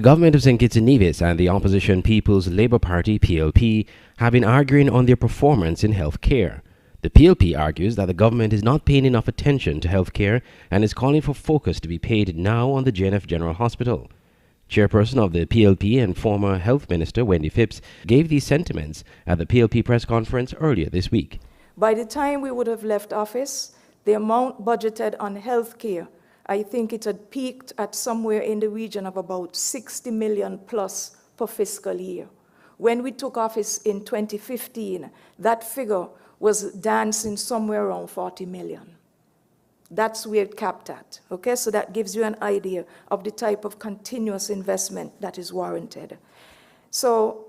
government of St. Kitts and Nevis and the opposition People's Labour Party, PLP, have been arguing on their performance in health care. The PLP argues that the government is not paying enough attention to health care and is calling for focus to be paid now on the JNF General Hospital. Chairperson of the PLP and former Health Minister Wendy Phipps gave these sentiments at the PLP press conference earlier this week. By the time we would have left office, the amount budgeted on health care, I think it had peaked at somewhere in the region of about 60 million plus per fiscal year. When we took office in 2015, that figure was dancing somewhere around 40 million. That's where it capped at, okay? So that gives you an idea of the type of continuous investment that is warranted. So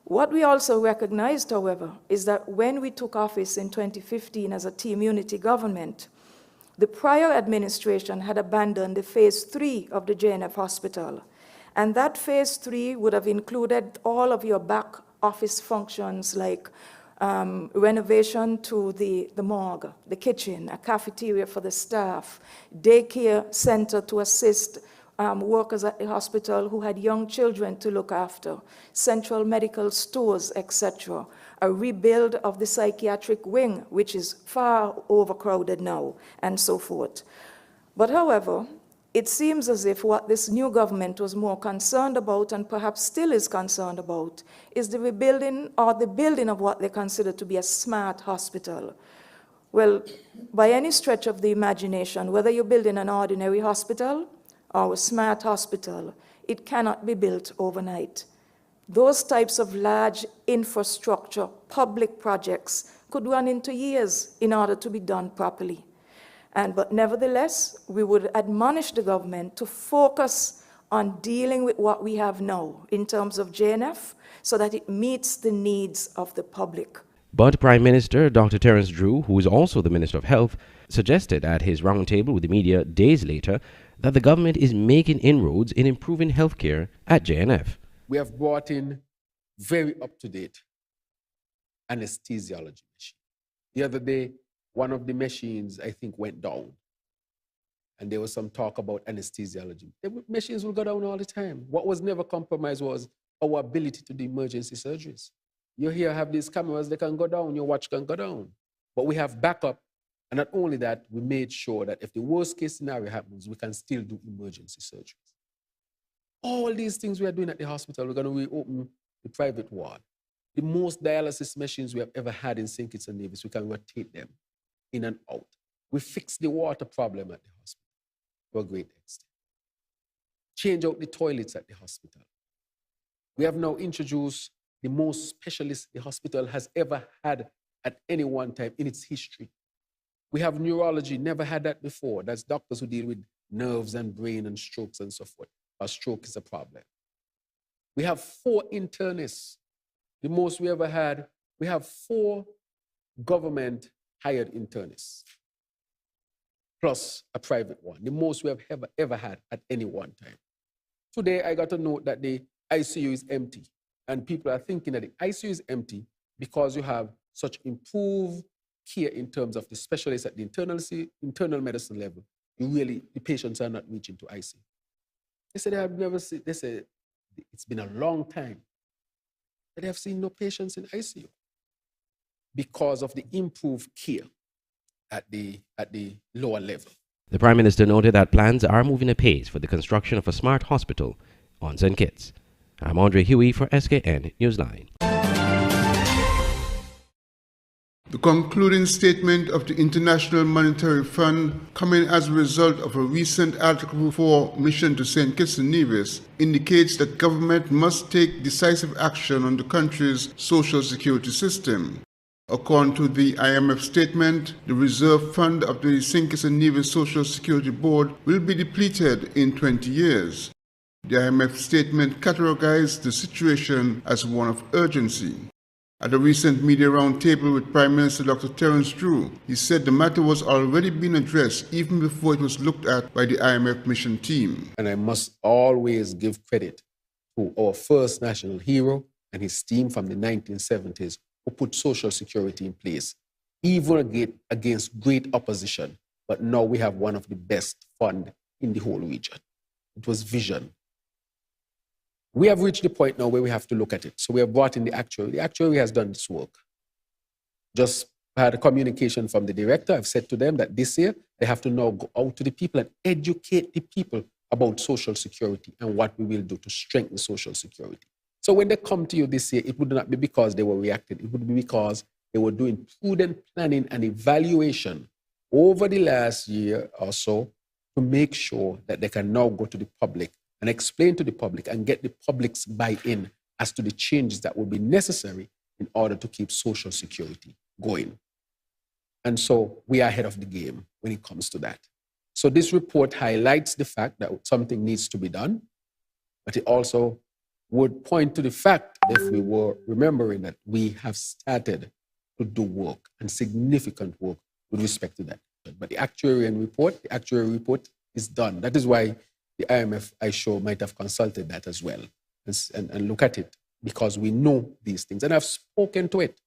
what we also recognized, however, is that when we took office in 2015 as a team unity government, the prior administration had abandoned the phase 3 of the JNF hospital. And that phase 3 would have included all of your back office functions like renovation to the morgue, the kitchen, a cafeteria for the staff, daycare center to assist workers at the hospital who had young children to look after, central medical stores, etc., a rebuild of the psychiatric wing, which is far overcrowded now, and so forth. But however, it seems as if what this new government was more concerned about, and perhaps still is concerned about, is the rebuilding or the building of what they consider to be a smart hospital. Well, by any stretch of the imagination, whether you're building an ordinary hospital or a smart hospital, it cannot be built overnight. Those types of large infrastructure, public projects could run into years in order to be done properly. But nevertheless, we would admonish the government to focus on dealing with what we have now in terms of JNF so that it meets the needs of the public. But Prime Minister Dr. Terence Drew, who is also the Minister of Health, suggested at his roundtable with the media days later that the government is making inroads in improving healthcare at JNF. We have brought in very up-to-date anesthesiology machine. The other day, one of the machines, I think, went down. And there was some talk about anesthesiology. The machines will go down all the time. What was never compromised was our ability to do emergency surgeries. You here have these cameras, they can go down, your watch can go down. But we have backup. And not only that, we made sure that if the worst case scenario happens, we can still do emergency surgeries. All these things we are doing at the hospital, we're going to reopen the private ward. The most dialysis machines we have ever had in St. Kitts and Nevis, we can rotate them in and out. We fixed the water problem at the hospital to a great extent. Change out the toilets at the hospital. We have now introduced the most specialists the hospital has ever had at any one time in its history. We have neurology, never had that before. That's doctors who deal with nerves and brain and strokes and so forth. A stroke is a problem. We have 4 internists, the most we ever had. We have 4 government-hired internists, plus a private one, the most we have ever had at any one time. Today, I got a note that the ICU is empty, and people are thinking that the ICU is empty because you have such improved care in terms of the specialists at the internal medicine level. The patients are not reaching to ICU. They said they have never seen, they said it's been a long time that they have seen no patients in ICU because of the improved care at the lower level. The Prime Minister noted that plans are moving apace for the construction of a smart hospital on St. Kitts. I'm Andre Huey for SKN Newsline. The concluding statement of the International Monetary Fund, coming as a result of a recent Article 4 mission to St. Kitts and Nevis, indicates that government must take decisive action on the country's social security system. According to the IMF statement, the reserve fund of the St. Kitts and Nevis Social Security Board will be depleted in 20 years. The IMF statement categorized the situation as one of urgency. At a recent media roundtable with Prime Minister Dr. Terence Drew, he said the matter was already being addressed even before it was looked at by the IMF mission team. And I must always give credit to our first national hero and his team from the 1970s who put social security in place, even against great opposition. But now we have one of the best funds in the whole region. It was vision. We have reached the point now where we have to look at it. So we have brought in the actuary. The actuary has done this work. Just had a communication from the director. I've said to them that this year they have to now go out to the people and educate the people about Social Security and what we will do to strengthen Social Security. So when they come to you this year, it would not be because they were reacting. It would be because they were doing prudent planning and evaluation over the last year or so to make sure that they can now go to the public and explain to the public and get the public's buy-in as to the changes that will be necessary in order to keep Social Security going. And so we are ahead of the game when it comes to that. So this report highlights the fact that something needs to be done, but it also would point to the fact, if we were remembering, that we have started to do work and significant work with respect to that. But the actuary report is done. That is why the IMF, I sure, might have consulted that as well and look at it, because we know these things. And I've spoken to it.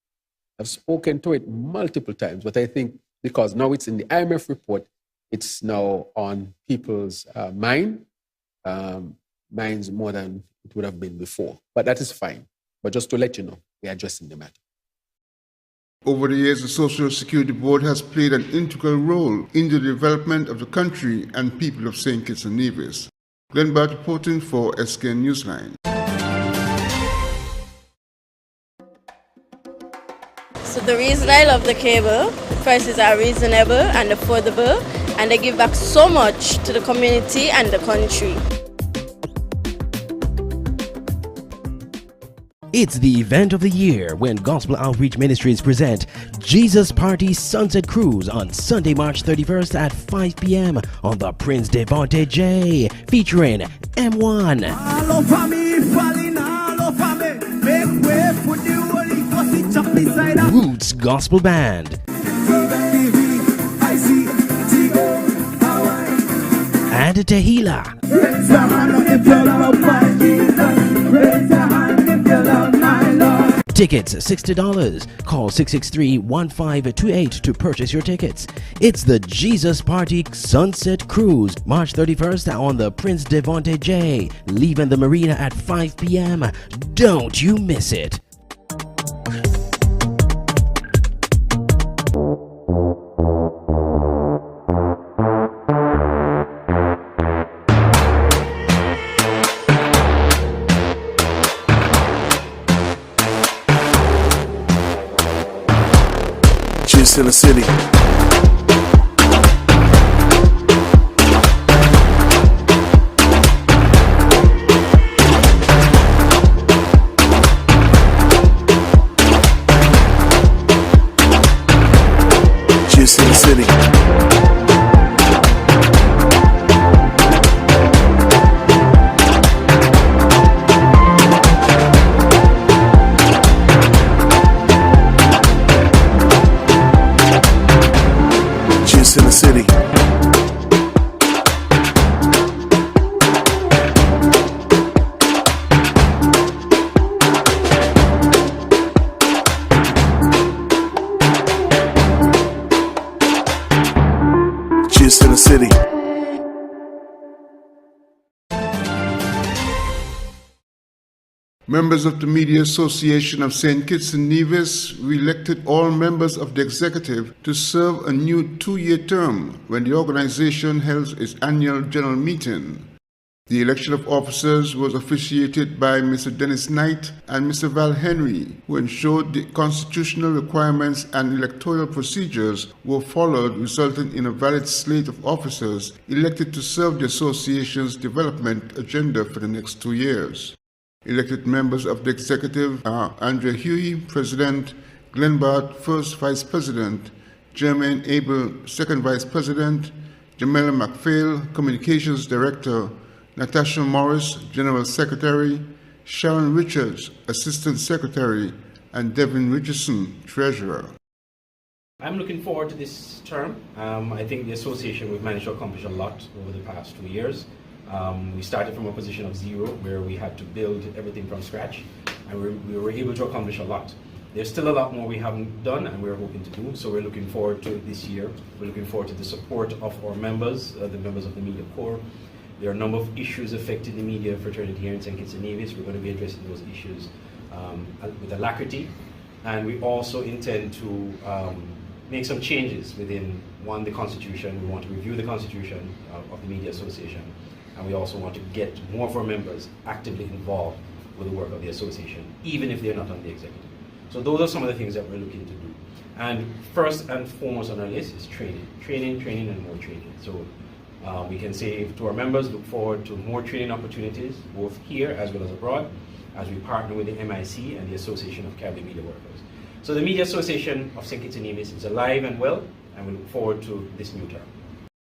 I've spoken to it multiple times, but I think because now it's in the IMF report, it's now on people's minds more than it would have been before. But that is fine. But just to let you know, we're addressing the matter. Over the years, the Social Security Board has played an integral role in the development of the country and people of St. Kitts and Nevis. Glenn Bart reporting for SKN Newsline. So the reason I love the cable, the prices are reasonable and affordable, and they give back so much to the community and the country. It's the event of the year when Gospel Outreach Ministries present Jesus Party Sunset Cruise on Sunday, March 31st at 5 p.m. on the Prince Devontae J, featuring M1, Roots Gospel Band, and Tehila. Tickets $60. Call 663-1528 to purchase your tickets. It's the Jesus Party Sunset Cruise, March 31st on the Prince Devontae J, leaving the marina at 5 p.m. Don't you miss it. In the city. Just in the city. In the city. Just in the city. Members of the Media Association of St. Kitts and Nevis re-elected all members of the executive to serve a new 2-year term when the organization held its annual general meeting. The election of officers was officiated by Mr. Dennis Knight and Mr. Val Henry, who ensured the constitutional requirements and electoral procedures were followed, resulting in a valid slate of officers elected to serve the association's development agenda for the next 2 years. Elected members of the executive are Andrea Huey, President, Glenn Bart, First Vice President, Jermaine Abel, Second Vice President, Jamela McPhail, Communications Director, Natasha Morris, General Secretary, Sharon Richards, Assistant Secretary, and Devin Richardson, Treasurer. I'm looking forward to this term. I think the association, we've managed to accomplish a lot over the past 2 years. We started from a position of zero where we had to build everything from scratch, and we were able to accomplish a lot. There's still a lot more we haven't done and we're hoping to do, so we're looking forward to it this year. We're looking forward to the support of our members, the members of the Media Corps, There are a number of issues affecting the media fraternity here in St. Kitts and Nevis. We're going to be addressing those issues with alacrity. And we also intend to make some changes within, one, the Constitution. We want to review the Constitution of the Media Association. And we also want to get more of our members actively involved with the work of the association, even if they're not on the executive. So those are some of the things that we're looking to do. And first and foremost on our list is training, and more training. So we can say to our members, look forward to more training opportunities, both here as well as abroad, as we partner with the MIC and the Association of Caribbean Media Workers. So the Media Association of St. Kitts and Nevis is alive and well, and we look forward to this new term.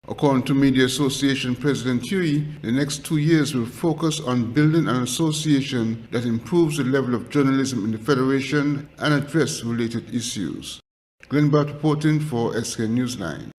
According to Media Association President Huey, the next 2 years will focus on building an association that improves the level of journalism in the Federation and address related issues. Glenn Bart reporting for SK Newsline.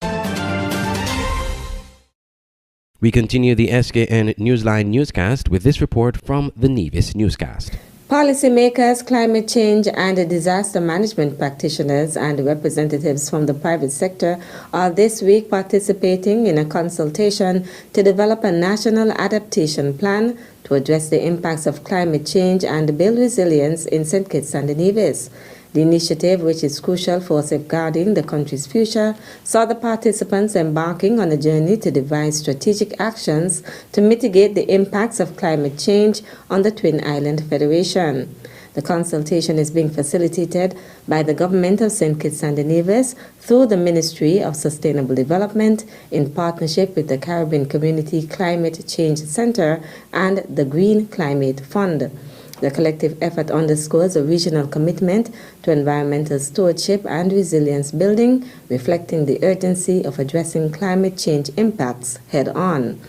We continue the SKN Newsline newscast with this report from the Nevis Newscast. Policymakers, climate change and disaster management practitioners and representatives from the private sector are this week participating in a consultation to develop a national adaptation plan to address the impacts of climate change and build resilience in St. Kitts and Nevis. The initiative, which is crucial for safeguarding the country's future, saw the participants embarking on a journey to devise strategic actions to mitigate the impacts of climate change on the Twin Island Federation. The consultation is being facilitated by the Government of St. Kitts and Nevis through the Ministry of Sustainable Development in partnership with the Caribbean Community Climate Change Center and the Green Climate Fund. The collective effort underscores a regional commitment to environmental stewardship and resilience building, reflecting the urgency of addressing climate change impacts head-on.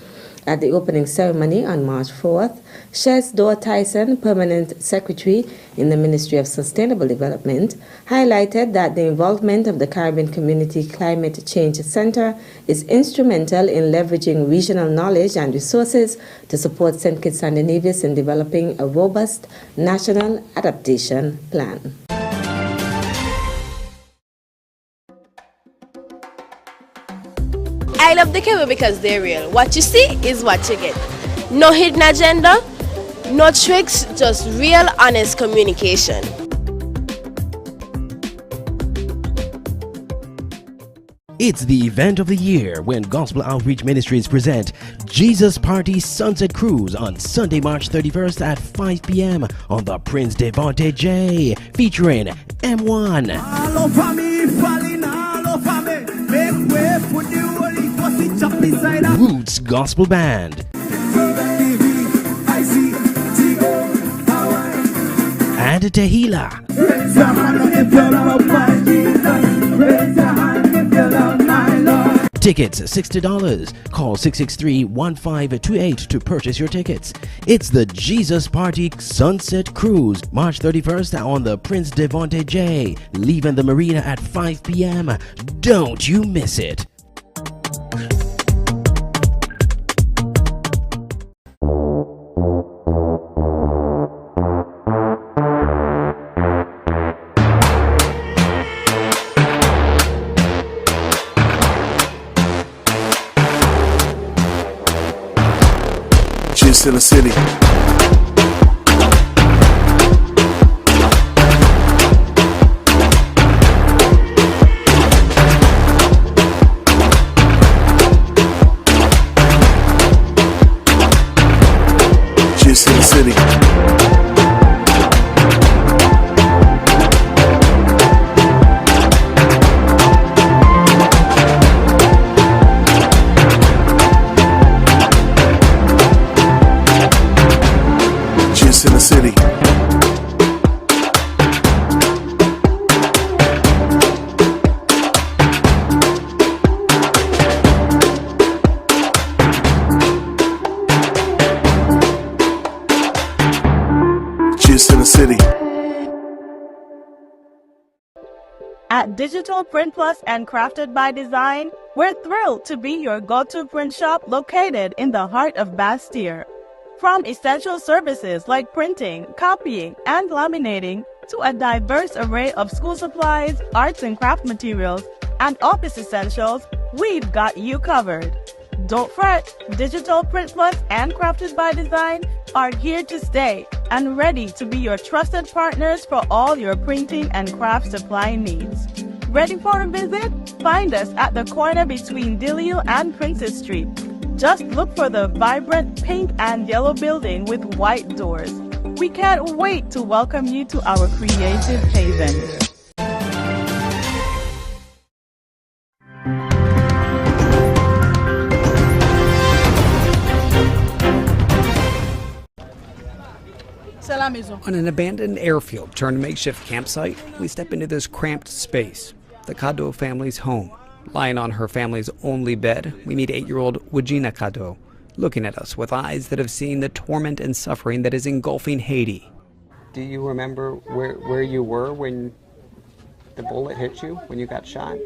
At the opening ceremony on March 4th, Shez Dor Tyson, Permanent Secretary in the Ministry of Sustainable Development, highlighted that the involvement of the Caribbean Community Climate Change Center is instrumental in leveraging regional knowledge and resources to support St. Kitts and Nevis in developing a robust national adaptation plan. I love the cable because they're real. What you see is what you get. No hidden agenda, no tricks, just real, honest communication. It's the event of the year when Gospel Outreach Ministries present Jesus Party Sunset Cruise on Sunday, March 31st at 5 p.m. on the Prince Devontae J, featuring M1, Roots Gospel Band, and Tehila. Tickets $60. Call 663-1528 to purchase your tickets. It's the Jesus Party Sunset Cruise, March 31st on the Prince Devontae J, leaving the marina at 5 p.m. Don't you miss it. Just in the city. Just in the city. In the city. Just in the city. At Digital Print Plus and Crafted by Design, we're thrilled to be your go-to print shop located in the heart of Bastille. From essential services like printing, copying, and laminating, to a diverse array of school supplies, arts and craft materials, and office essentials, we've got you covered. Don't fret, Digital Print Plus and Crafted by Design are here to stay and ready to be your trusted partners for all your printing and craft supply needs. Ready for a visit? Find us at the corner between Dillio and Princess Street. Just look for the vibrant pink and yellow building with white doors. We can't wait to welcome you to our creative haven. On an abandoned airfield turned makeshift campsite, we step into this cramped space, the Kado family's home. Lying on her family's only bed, we meet 8-year-old Wajina Kado, looking at us with eyes that have seen the torment and suffering that is engulfing Haiti. Do you remember where you were when the bullet hit you, when you got shot?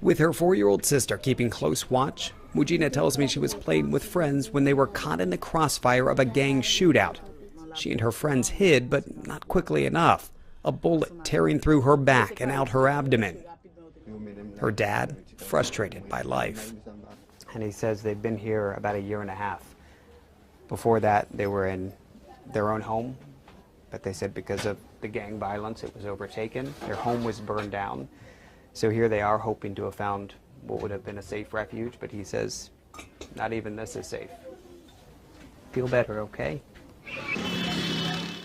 With her 4-year-old sister keeping close watch, Wajina tells me she was playing with friends when they were caught in the crossfire of a gang shootout. She and her friends hid, but not quickly enough, a bullet tearing through her back and out her abdomen. Her dad, frustrated by life. And he says they've been here about 1.5 years. Before that, they were in their own home, but they said because of the gang violence, it was overtaken. Their home was burned down. So here they are hoping to have found what would have been a safe refuge, but he says, not even this is safe. Feel better, okay?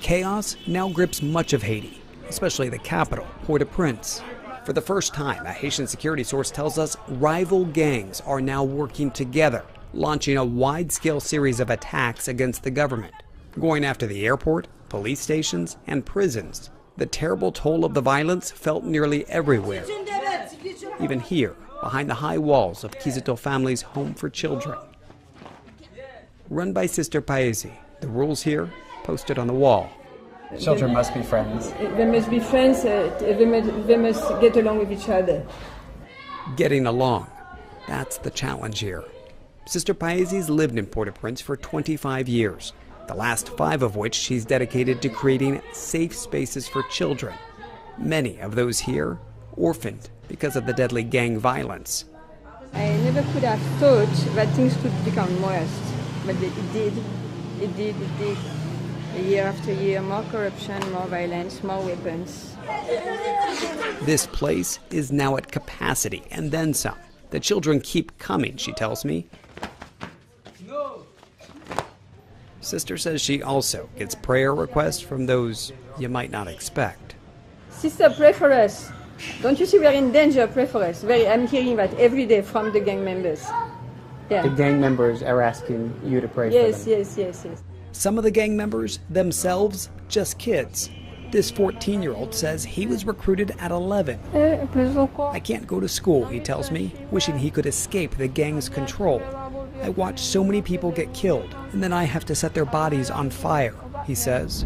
Chaos now grips much of Haiti, especially the capital, Port-au-Prince. For the first time, a Haitian security source tells us rival gangs are now working together, launching a wide-scale series of attacks against the government, going after the airport, police stations, and prisons. The terrible toll of the violence felt nearly everywhere, even here, behind the high walls of Kizito family's home for children. Run by Sister Paesi, the rules here posted on the wall. Children must be friends. They must be friends, they must get along with each other. Getting along, that's the challenge here. Sister Paesi's lived in Port-au-Prince for 25 years, the last 5 of which she's dedicated to creating safe spaces for children. Many of those here orphaned because of the deadly gang violence. I never could have thought that things could become worse, but it did. Year after year, more corruption, more violence, more weapons. This place is now at capacity, and then some. The children keep coming, she tells me. Sister says she also gets prayer requests from those you might not expect. Sister, pray for us. Don't you see we're in danger? Pray for us. I'm hearing that every day from the gang members. Yeah. The gang members are asking you to pray for them. Yes. Some of the gang members themselves, just kids. This 14-year-old says he was recruited at 11. I can't go to school, he tells me, wishing he could escape the gang's control. I watch so many people get killed, and then I have to set their bodies on fire, he says.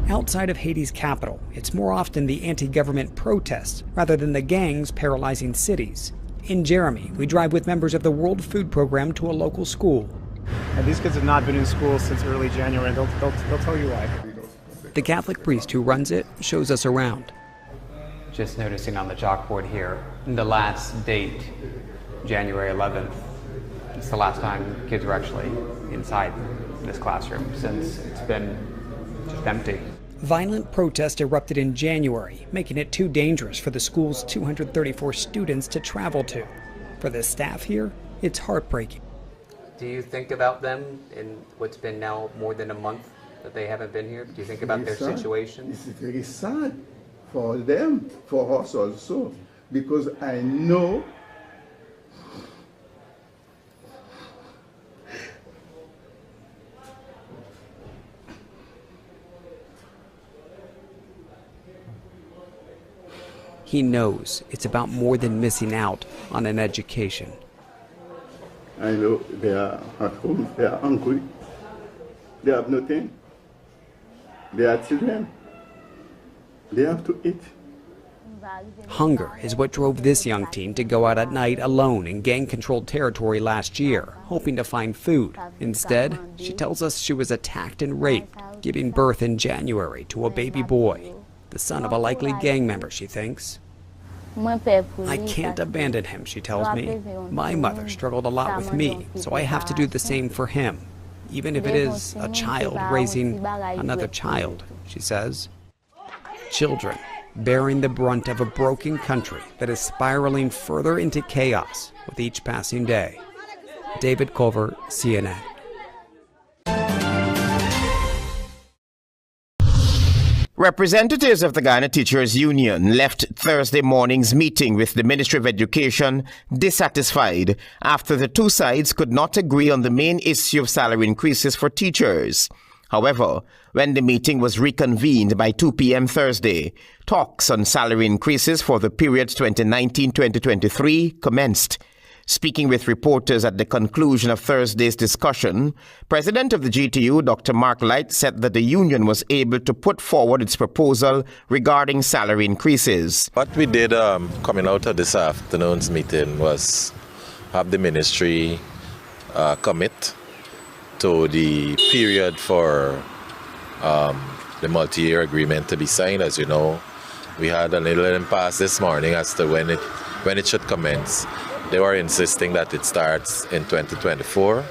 Outside of Haiti's capital, it's more often the anti-government protests rather than the gangs paralyzing cities. In Jeremy, we drive with members of the World Food Program to a local school. And these kids have not been in school since early January. They'll tell you why. The Catholic priest who runs it shows us around. Just noticing on the chalkboard here, the last date, January 11th. It's the last time kids were actually inside this classroom since it's been just empty. Violent protests erupted in January, making it too dangerous for the school's 234 students to travel to. For the staff here, it's heartbreaking. Do you think about them in what's been now more than a month that they haven't been here? Do you think about their situation? It's very sad for them, for us also, because I know He knows it's about more than missing out on an education. I know they are at home, they are hungry, they have nothing, they are children, they have to eat. Hunger is what drove this young teen to go out at night alone in gang-controlled territory last year, hoping to find food. Instead, she tells us she was attacked and raped, giving birth in January to a baby boy, the son of a likely gang member, she thinks. I can't abandon him, she tells me. My mother struggled a lot with me, so I have to do the same for him, even if it is a child raising another child, she says. Children bearing the brunt of a broken country that is spiraling further into chaos with each passing day. David Culver, CNN. Representatives of the Guyana Teachers Union left Thursday morning's meeting with the Ministry of Education dissatisfied after the two sides could not agree on the main issue of salary increases for teachers. However, when the meeting was reconvened by 2 p.m. Thursday, talks on salary increases for the period 2019-2023 commenced. Speaking with reporters at the conclusion of Thursday's discussion, President of the GTU, Dr. Mark Light, said that the union was able to put forward its proposal regarding salary increases. What we did coming out of this afternoon's meeting was have the ministry commit to the period for the multi-year agreement to be signed. As you know, we had a little impasse this morning as to when it should commence. They were insisting that it starts in 2024.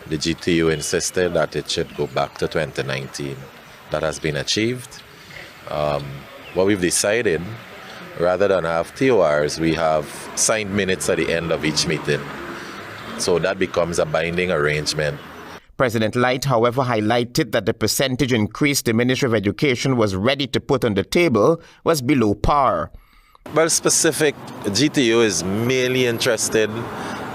The GTU insisted that it should go back to 2019. That has been achieved. What we've decided, rather than have TORs, we have signed minutes at the end of each meeting. So that becomes a binding arrangement. President Light, however, highlighted that the percentage increase the Ministry of Education was ready to put on the table was below par. Well, specific, GTU is mainly interested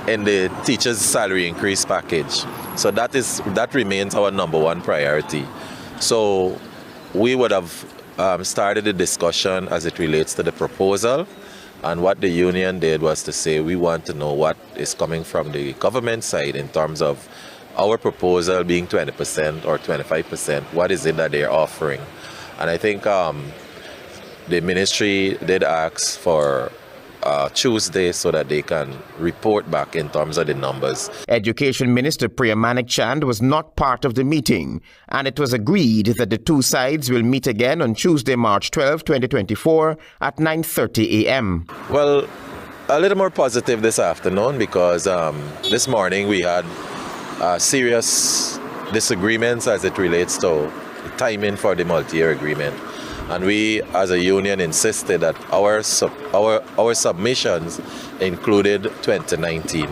in the teachers' salary increase package. So that remains our number one priority. So we would have started the discussion as it relates to the proposal. And what the union did was to say we want to know what is coming from the government side in terms of our proposal being 20% or 25%. What is it that they're offering? And I think the ministry did ask for Tuesday so that they can report back in terms of the numbers. Education Minister Priya Manik Chand was not part of the meeting, and it was agreed that the two sides will meet again on Tuesday, March 12, 2024 at 9:30 a.m. Well, a little more positive this afternoon because this morning we had serious disagreements as it relates to timing for the multi-year agreement. And we, as a union, insisted that our submissions included 2019.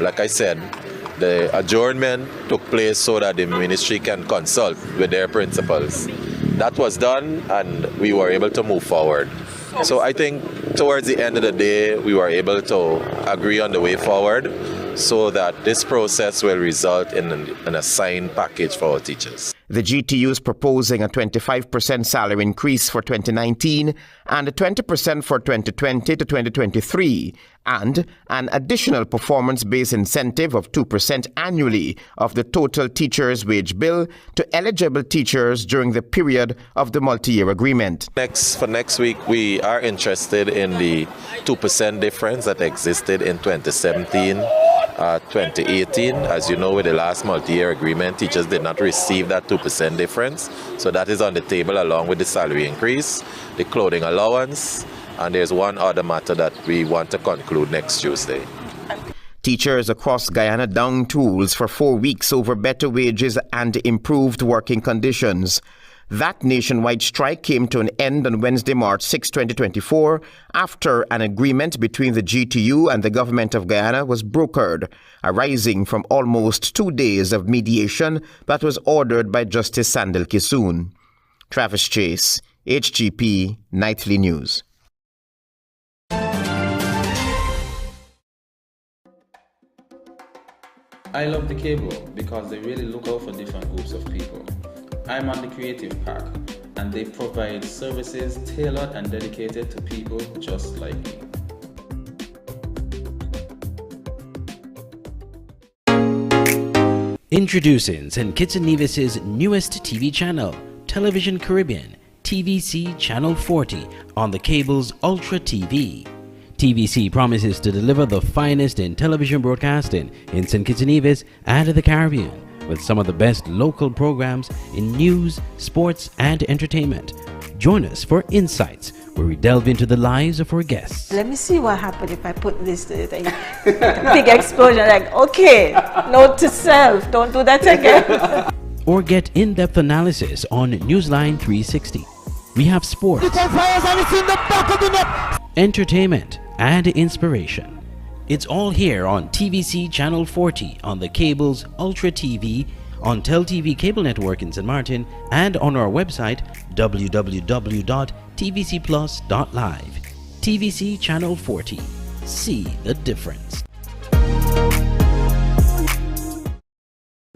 Like I said, the adjournment took place so that the ministry can consult with their principals. That was done, and we were able to move forward. So I think towards the end of the day, we were able to agree on the way forward so that this process will result in an assigned package for our teachers. The GTU is proposing a 25% salary increase for 2019 and a 20% for 2020 to 2023 and an additional performance-based incentive of 2% annually of the total teacher's wage bill to eligible teachers during the period of the multi-year agreement. For next week, we are interested in the 2% difference that existed in 2017. 2018, as you know, with the last multi-year agreement, teachers did not receive that 2% difference. So that is on the table along with the salary increase, the clothing allowance, and there's one other matter that we want to conclude next Tuesday. Teachers across Guyana down tools for 4 weeks over better wages and improved working conditions. That nationwide strike came to an end on Wednesday, March 6, 2024, after an agreement between the GTU and the government of Guyana was brokered, arising from almost 2 days of mediation that was ordered by Justice Sandil Kisoon. Travis Chase, HGP Nightly News. I love the cable because they really look out for different groups of people. I'm on the Creative Park, and they provide services tailored and dedicated to people just like me. Introducing St. Kitts and Nevis's newest TV channel, Television Caribbean, TVC Channel 40, on the cable's Ultra TV. TVC promises to deliver the finest in television broadcasting in St. Kitts and Nevis and the Caribbean, with some of the best local programs in news, sports, and entertainment. Join us for insights where we delve into the lives of our guests. Let me see what happened if I put this to it. Big explosion, like, okay, note to self, don't do that again. Or get in-depth analysis on Newsline 360. We have sports, entertainment, and inspiration. It's all here on TVC Channel 40 on the cables, Ultra TV, on TelTV Cable Network in St. Martin, and on our website www.tvcplus.live. TVC Channel 40. See the difference.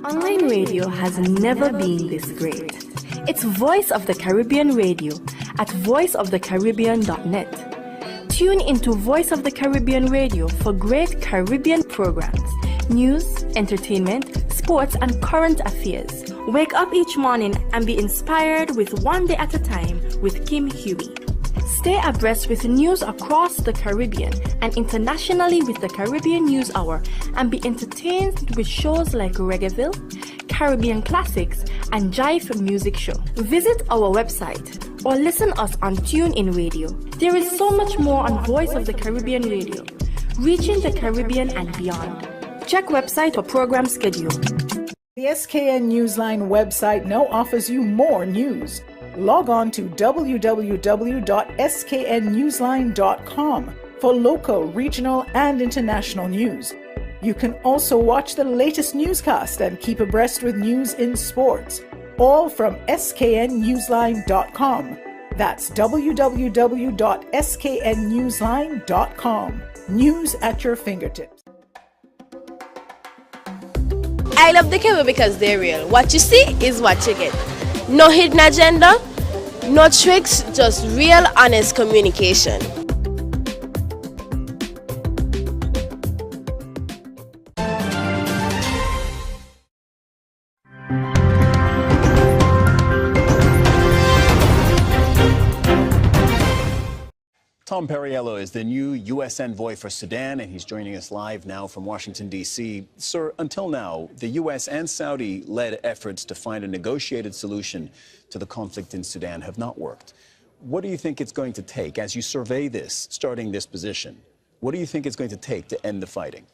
Online radio has never been this great. It's Voice of the Caribbean Radio at voiceofthecaribbean.net. Tune into Voice of the Caribbean Radio for great Caribbean programs, news, entertainment, sports, and current affairs. Wake up each morning and be inspired with One Day at a Time with Kim Huey. Stay abreast with news across the Caribbean and internationally with the Caribbean News Hour, and be entertained with shows like Reggaeville, Caribbean Classics, and Jive Music Show. Visit our website or listen us on TuneIn Radio. There is so much more on Voice of the Caribbean Radio, reaching the Caribbean and beyond. Check website for program schedule. The SKN Newsline website now offers you more news. Log on to www.sknnewsline.com for local, regional, and international news. You can also watch the latest newscast and keep abreast with news in sports, all from sknnewsline.com. That's www.sknnewsline.com. News at your fingertips. I love the cable because they're real. What you see is what you get. No hidden agenda, no tricks, just real, honest communication. Tom Perriello is the new U.S. envoy for Sudan, and he's joining us live now from Washington, D.C. Sir, until now, the U.S. and Saudi-led efforts to find a negotiated solution to the conflict in Sudan have not worked. What do you think it's going to take, as you survey this, starting this position, what do you think it's going to take to end the fighting?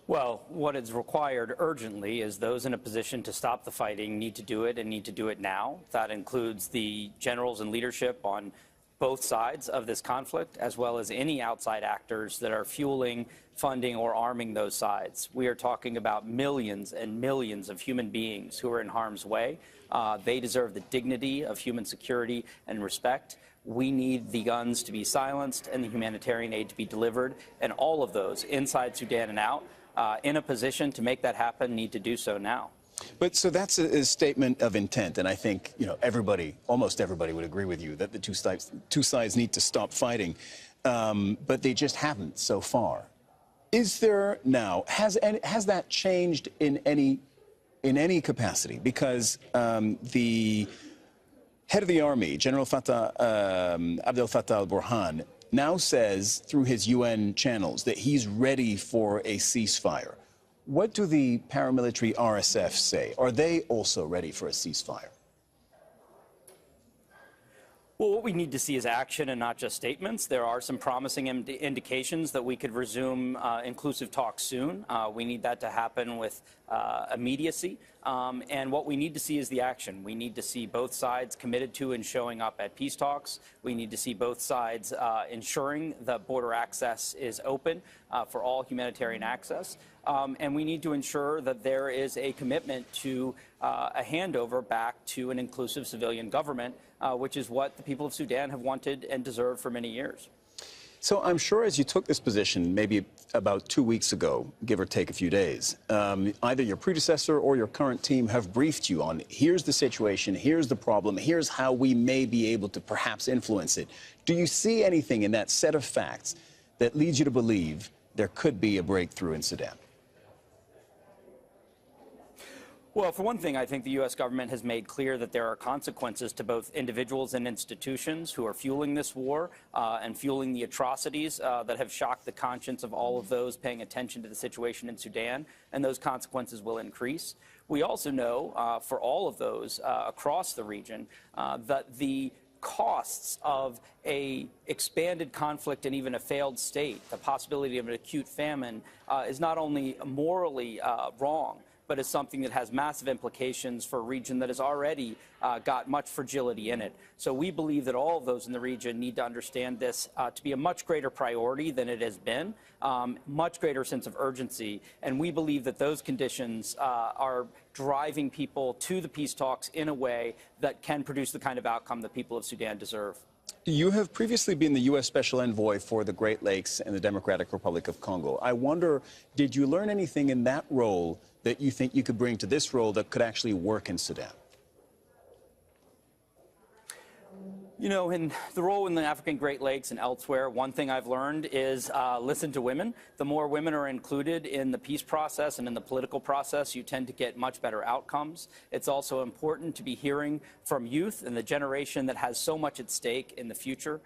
Well, what is required urgently is those in a position to stop the fighting need to do it, and need to do it now. That includes the generals and leadership on both sides of this conflict, as well as any outside actors that are fueling, funding, or arming those sides. We are talking about millions and millions of human beings who are in harm's way. They deserve the dignity of human security and respect. We need the guns to be silenced and the humanitarian aid to be delivered, and all of those, inside Sudan and out, in a position to make that happen, need to do so now. But so that's a statement of intent, and I think everybody, almost everybody, would agree with you that the two sides need to stop fighting, but they just haven't so far. Is there now has that changed in any capacity? Because the head of the army, General Abdel Fattah al-Burhan, now says through his UN channels that he's ready for a ceasefire. What do the paramilitary RSF say? Are they also ready for a ceasefire? Well, what we need to see is action and not just statements. There are some promising indications that we could resume inclusive talks soon. We need that to happen with immediacy. And what we need to see is the action. We need to see both sides committed to and showing up at peace talks. We need to see both sides ensuring that border access is open for all humanitarian access. And we need to ensure that there is a commitment to a handover back to an inclusive civilian government, which is what the people of Sudan have wanted and deserved for many years. So I'm sure as you took this position, maybe about 2 weeks ago, give or take a few days, either your predecessor or your current team have briefed you on, here's the situation, here's the problem, here's how we may be able to perhaps influence it. Do you see anything in that set of facts that leads you to believe there could be a breakthrough in Sudan? Well, for one thing, I think the U.S. government has made clear that there are consequences to both individuals and institutions who are fueling this war and fueling the atrocities that have shocked the conscience of all of those paying attention to the situation in Sudan, and those consequences will increase. We also know for all of those across the region that the costs of a expanded conflict and even a failed state, the possibility of an acute famine, is not only morally wrong, but is something that has massive implications for a region that has already got much fragility in it. So we believe that all of those in the region need to understand this to be a much greater priority than it has been, much greater sense of urgency. And we believe that those conditions are driving people to the peace talks in a way that can produce the kind of outcome that people of Sudan deserve. You have previously been the U.S. Special Envoy for the Great Lakes and the Democratic Republic of Congo. I wonder, did you learn anything in that role that you think you could bring to this role that could actually work in Sudan? You know, in the role in the African Great Lakes and elsewhere, one thing I've learned is listen to women. The more women are included in the peace process and in the political process, you tend to get much better outcomes. It's also important to be hearing from youth and the generation that has so much at stake in the future.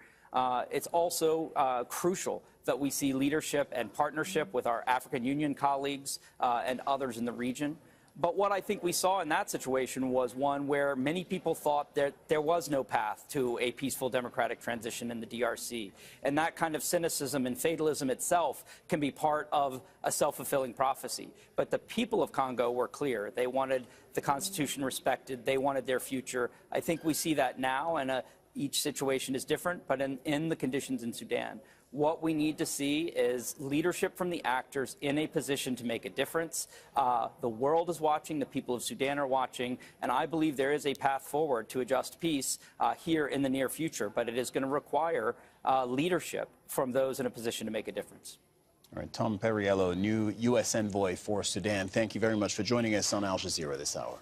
It's also crucial that we see leadership and partnership with our African Union colleagues and others in the region. But what I think we saw in that situation was one where many people thought that there was no path to a peaceful democratic transition in the DRC. And that kind of cynicism and fatalism itself can be part of a self-fulfilling prophecy. But the people of Congo were clear. They wanted the Constitution respected. They wanted their future. I think we see that now, and each situation is different, but in the conditions in Sudan, what we need to see is leadership from the actors in a position to make a difference. The world is watching, the people of Sudan are watching, and I believe there is a path forward to a just peace here in the near future, but it is going to require leadership from those in a position to make a difference. All right, Tom Perriello, new U.S. Envoy for Sudan, thank you very much for joining us on Al Jazeera this hour.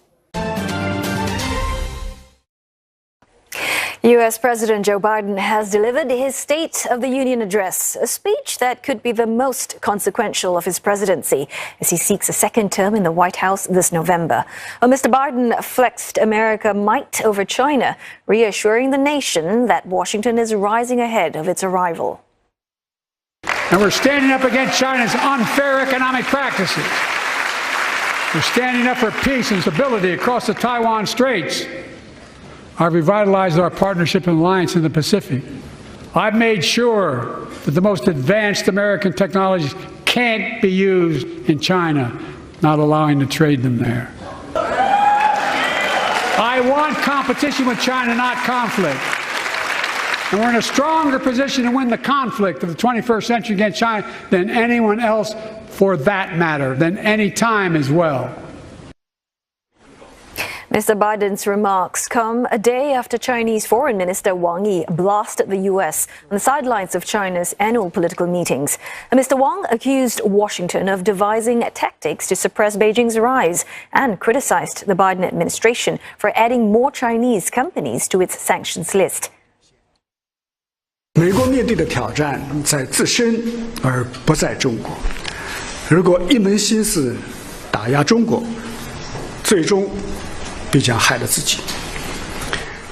U.S. President Joe Biden has delivered his State of the Union address, a speech that could be the most consequential of his presidency as he seeks a second term in the White House this November. Well, Mr. Biden flexed America's might over China, reassuring the nation that Washington is rising ahead of its arrival. And we're standing up against China's unfair economic practices. We're standing up for peace and stability across the Taiwan Straits. I've revitalized our partnership and alliance in the Pacific. I've made sure that the most advanced American technologies can't be used in China, not allowing to trade them there. I want competition with China, not conflict. And we're in a stronger position to win the conflict of the 21st century against China than anyone else, for that matter, than any time as well. Mr. Biden's remarks come a day after Chinese Foreign Minister Wang Yi blasted the U.S. on the sidelines of China's annual political meetings. And Mr. Wang accused Washington of devising tactics to suppress Beijing's rise and criticized the Biden administration for adding more Chinese companies to its sanctions list. 美国面对的挑战在自身，而不在中国。如果一门心思打压中国，最终必将害了自己。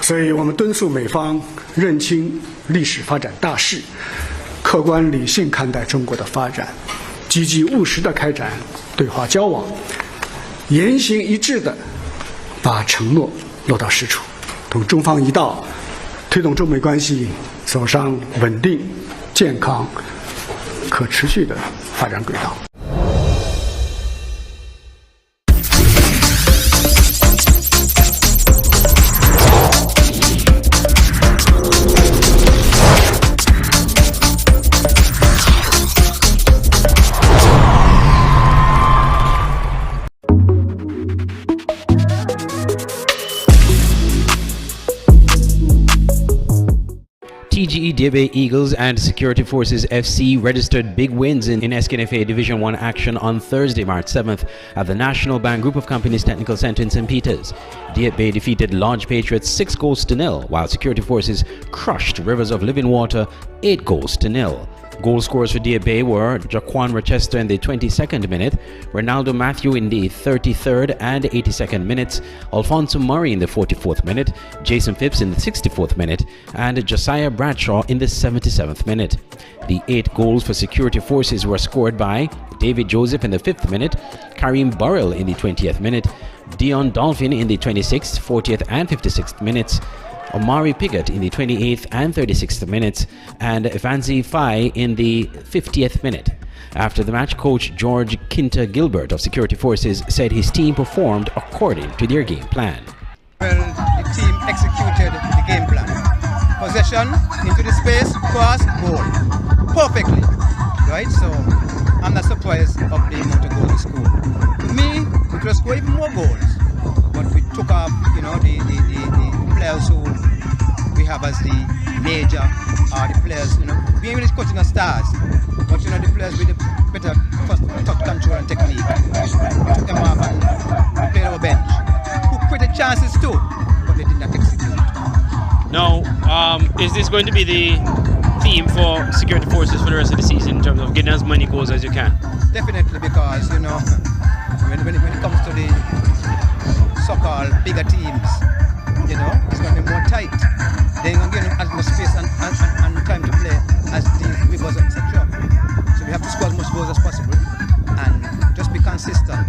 所以我们敦促美方认清历史发展大势，客观理性看待中国的发展，积极务实地开展对华交往，言行一致地把承诺落到实处，同中方一道，推动中美关系走上稳定、健康、可持续的发展轨道。TGE Diebe Eagles and Security Forces FC registered big wins in SKNFA Division 1 action on Thursday, March 7th at the National Bank Group of Companies Technical Center in St. Peters. Diebe defeated Lodge Patriots 6-0, while Security Forces crushed Rivers of Living Water 8-0. Goal scorers for Deer Bay were Jaquan Rochester in the 22nd minute, Ronaldo Matthew in the 33rd and 82nd minutes, Alfonso Murray in the 44th minute, Jason Phipps in the 64th minute, and Josiah Bradshaw in the 77th minute. The 8 goals for security forces were scored by David Joseph in the 5th minute, Kareem Burrell in the 20th minute, Dion Dolphin in the 26th, 40th and 56th minutes, Omari Piggott in the 28th and 36th minutes, and Evanzi Fai in the 50th minute. After the match, coach George Kinta Gilbert of Security Forces said his team performed according to their game plan. Well, the team executed the game plan. Possession, into the space, cross, goal. Perfectly, right? So, I'm not surprised of the amount of goals we scored. To me, we could score even more goals. But we took off, the players who we have as the major the players, we ain't really cutting the stars. But the players with the better touch control and technique. We took them off and we played our bench. Who created chances too, but they did not execute. Now, is this going to be the theme for security forces for the rest of the season in terms of getting as many goals as you can? Definitely, because when it comes to the so-called bigger teams, it's going to be more tight. They're going to get as much space and time to play as the Rivers, etc. So we have to score as much goals as possible and just be consistent.